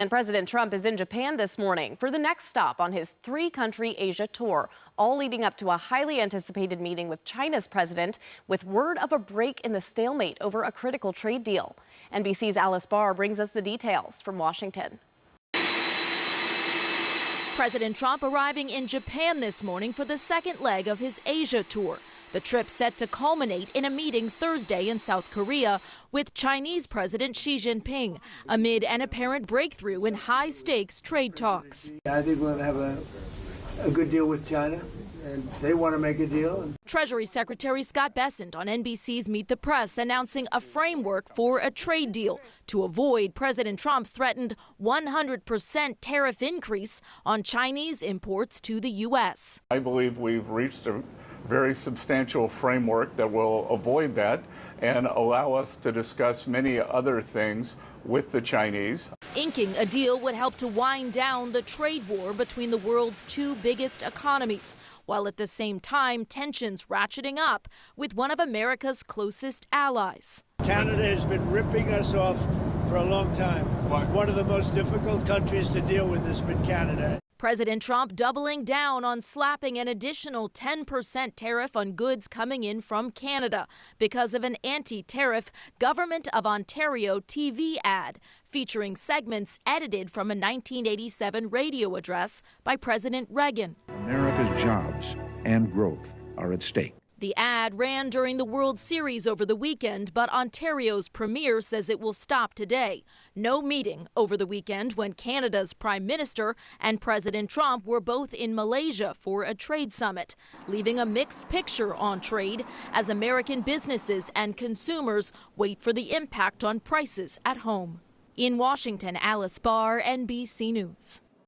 And President Trump is in Japan this morning for the next stop on his three-country Asia tour, all leading up to a highly anticipated meeting with China's president, with word of a break in the stalemate over a critical trade deal. NBC's Alice Barr brings us the details from Washington. President Trump arriving in Japan this morning for the second leg of his Asia tour. The trip set to culminate in a meeting Thursday in South Korea with Chinese President Xi Jinping amid an apparent breakthrough in high-stakes trade talks. I think we'll have a good deal with China, and they want to make a deal. Treasury Secretary Scott Bessent on NBC's Meet the Press announcing a framework for a trade deal to avoid President Trump's threatened 100% tariff increase on Chinese imports to the U.S. I believe we've reached a very substantial framework that will avoid that and allow us to discuss many other things with the Chinese. Inking a deal would help to wind down the trade war between the world's two biggest economies, while at the same time tensions ratcheting up with one of America's closest allies. Canada has been ripping us off for a long time. One of the most difficult countries to deal with has been Canada. President Trump doubling down on slapping an additional 10% tariff on goods coming in from Canada because of an anti-tariff Government of Ontario TV ad featuring segments edited from a 1987 radio address by President Reagan. America's jobs and growth are at stake. The ad ran during the World Series over the weekend, but Ontario's premier says it will stop today. No meeting over the weekend when Canada's Prime Minister and President Trump were both in Malaysia for a trade summit, leaving a mixed picture on trade as American businesses and consumers wait for the impact on prices at home. In Washington, Alice Barr, NBC News.